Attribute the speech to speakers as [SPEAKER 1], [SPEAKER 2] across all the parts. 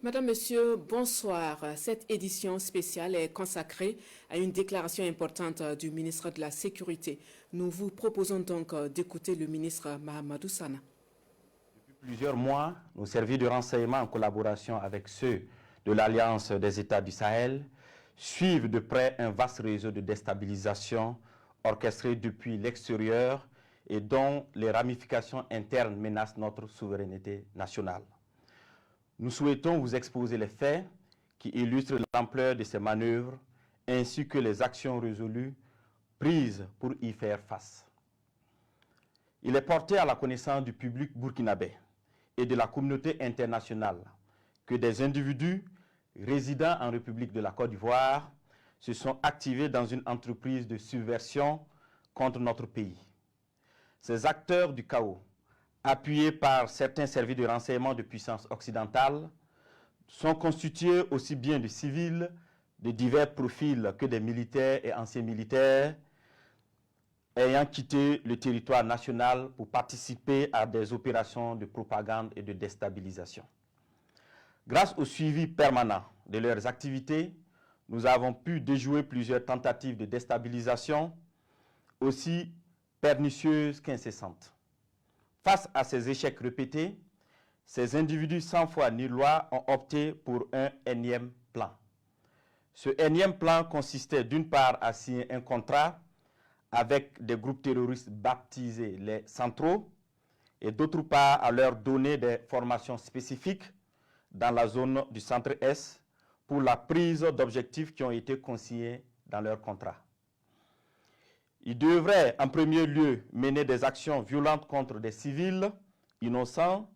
[SPEAKER 1] Madame, Monsieur, bonsoir. Cette édition spéciale est consacrée à une déclaration importante du ministre de la Sécurité. Nous vous proposons donc d'écouter le ministre Mahamadou Sana.
[SPEAKER 2] Depuis plusieurs mois, nos services de renseignement en collaboration avec ceux de l'Alliance des États du Sahel suivent de près un vaste réseau de déstabilisation orchestré depuis l'extérieur et dont les ramifications internes menacent notre souveraineté nationale. Nous souhaitons vous exposer les faits qui illustrent l'ampleur de ces manœuvres ainsi que les actions résolues prises pour y faire face. Il est porté à la connaissance du public burkinabé et de la communauté internationale que des individus résidant en République de la Côte d'Ivoire se sont activés dans une entreprise de subversion contre notre pays. Ces acteurs du chaos, appuyés par certains services de renseignement de puissance occidentale, sont constitués aussi bien de civils de divers profils que des militaires et anciens militaires ayant quitté le territoire national pour participer à des opérations de propagande et de déstabilisation. Grâce au suivi permanent de leurs activités, nous avons pu déjouer plusieurs tentatives de déstabilisation, aussi pernicieuses qu'incessantes. Face à ces échecs répétés, ces individus sans foi ni loi ont opté pour un énième plan. Ce énième plan consistait d'une part à signer un contrat avec des groupes terroristes baptisés les centraux et d'autre part à leur donner des formations spécifiques dans la zone du centre-est pour la prise d'objectifs qui ont été consignés dans leur contrat. Ils devraient en premier lieu mener des actions violentes contre des civils innocents,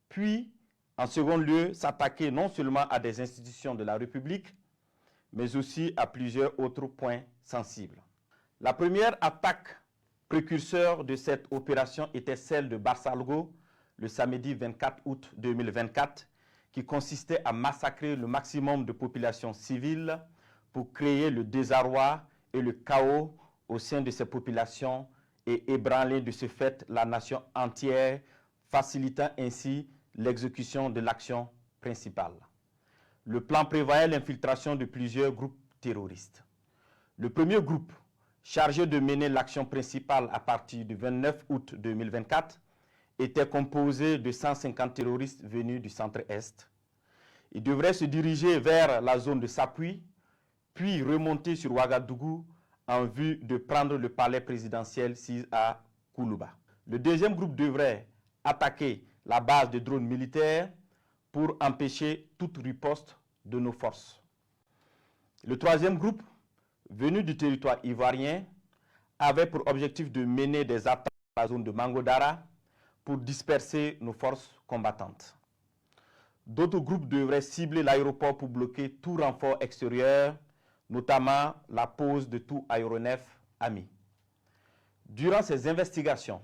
[SPEAKER 2] puis en second lieu s'attaquer non seulement à des institutions de la République, mais aussi à plusieurs autres points sensibles. La première attaque précurseur de cette opération était celle de Barsalgo le samedi 24 août 2024, qui consistait à massacrer le maximum de populations civiles pour créer le désarroi et le chaos au sein de ces populations et ébranler de ce fait la nation entière, facilitant ainsi l'exécution de l'action principale. Le plan prévoyait l'infiltration de plusieurs groupes terroristes. Le premier groupe, chargé de mener l'action principale à partir du 29 août 2024, était composé de 150 terroristes venus du centre-est. Ils devraient se diriger vers la zone de Sapui, puis remonter sur Ouagadougou en vue de prendre le palais présidentiel 6 à Koulouba. Le deuxième groupe devrait attaquer la base de drones militaires pour empêcher toute riposte de nos forces. Le troisième groupe, venu du territoire ivoirien, avait pour objectif de mener des attaques dans la zone de Mangodara pour disperser nos forces combattantes. D'autres groupes devraient cibler l'aéroport pour bloquer tout renfort extérieur, notamment la pose de tout aéronef ami. Durant ces investigations,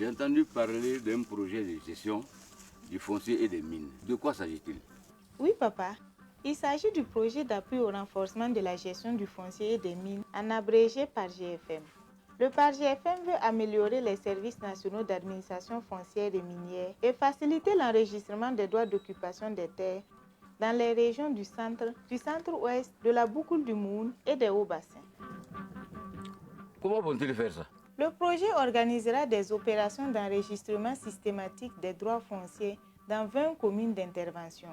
[SPEAKER 3] J'ai entendu parler d'un projet de gestion du foncier et des mines. De quoi s'agit-il?
[SPEAKER 4] Oui, papa. Il s'agit du projet d'appui au renforcement de la gestion du foncier et des mines, en abrégé par GFM. Le PARGFM veut améliorer les services nationaux d'administration foncière et minière et faciliter l'enregistrement des droits d'occupation des terres dans les régions du centre-ouest, de la boucle du Moune et des hauts-bassins.
[SPEAKER 3] Comment vont-ils faire ça?
[SPEAKER 4] Le projet organisera des opérations d'enregistrement systématique des droits fonciers dans 20 communes d'intervention.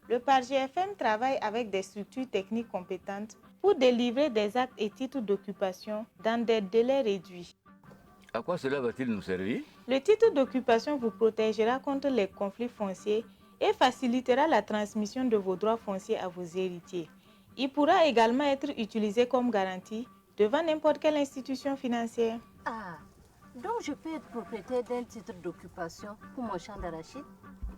[SPEAKER 4] Le PARGFM travaille avec des structures techniques compétentes pour délivrer des actes et titres d'occupation dans des délais réduits.
[SPEAKER 3] À quoi cela va-t-il nous servir?
[SPEAKER 4] Le titre d'occupation vous protégera contre les conflits fonciers et facilitera la transmission de vos droits fonciers à vos héritiers. Il pourra également être utilisé comme garantie devant n'importe quelle institution financière.
[SPEAKER 5] Ah, donc je peux être propriétaire d'un titre d'occupation pour mon champ d'arachide?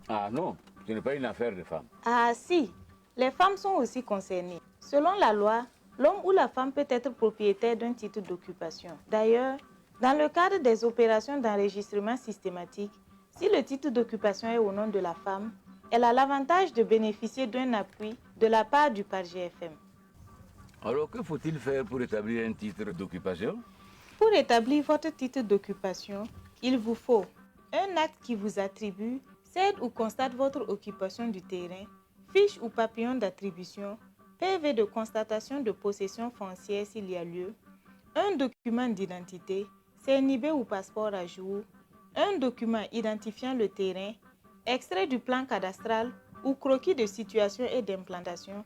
[SPEAKER 3] Ah non, ce n'est pas une affaire de femme.
[SPEAKER 4] Ah si, les femmes sont aussi concernées. Selon la loi, l'homme ou la femme peut être propriétaire d'un titre d'occupation. D'ailleurs, dans le cadre des opérations d'enregistrement systématique, si le titre d'occupation est au nom de la femme, elle a l'avantage de bénéficier d'un appui de la part du PARGFM.
[SPEAKER 3] Alors que faut-il faire pour établir un titre d'occupation?
[SPEAKER 4] Pour établir votre titre d'occupation, il vous faut un acte qui vous attribue, cède ou constate votre occupation du terrain, fiche ou papillon d'attribution, PV de constatation de possession foncière s'il y a lieu, un document d'identité, CNIB ou passeport à jour, un document identifiant le terrain, extrait du plan cadastral ou croquis de situation et d'implantation,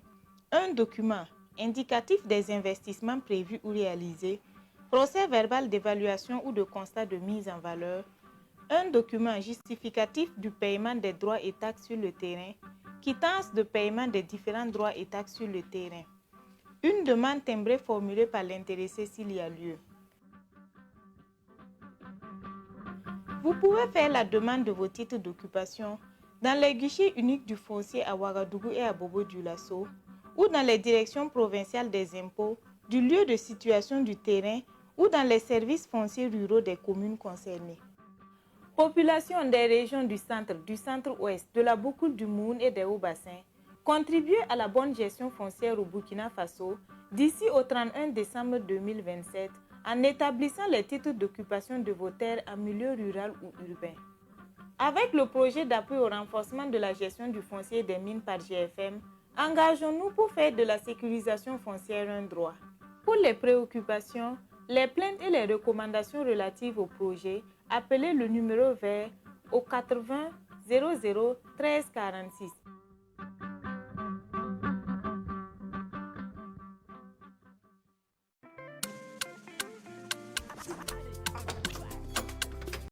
[SPEAKER 4] un document indicatif des investissements prévus ou réalisés, procès verbal d'évaluation ou de constat de mise en valeur, un document justificatif du paiement des droits et taxes sur le terrain, quittance de paiement des différents droits et taxes sur le terrain, une demande timbrée formulée par l'intéressé s'il y a lieu. Vous pouvez faire la demande de vos titres d'occupation dans les guichets uniques du foncier à Ouagadougou et à Bobo-Dioulasso ou dans les directions provinciales des impôts du lieu de situation du terrain ou dans les services fonciers ruraux des communes concernées. Population des régions du centre-ouest, de la boucle du Moune et des hauts-bassins, contribuez à la bonne gestion foncière au Burkina Faso d'ici au 31 décembre 2027 en établissant les titres d'occupation de vos terres en milieu rural ou urbain. Avec le projet d'appui au renforcement de la gestion du foncier et des mines par GFM, engageons-nous pour faire de la sécurisation foncière un droit. Pour les préoccupations, les plaintes et les recommandations relatives au projet, appelez le numéro vert au 80 00 13 46.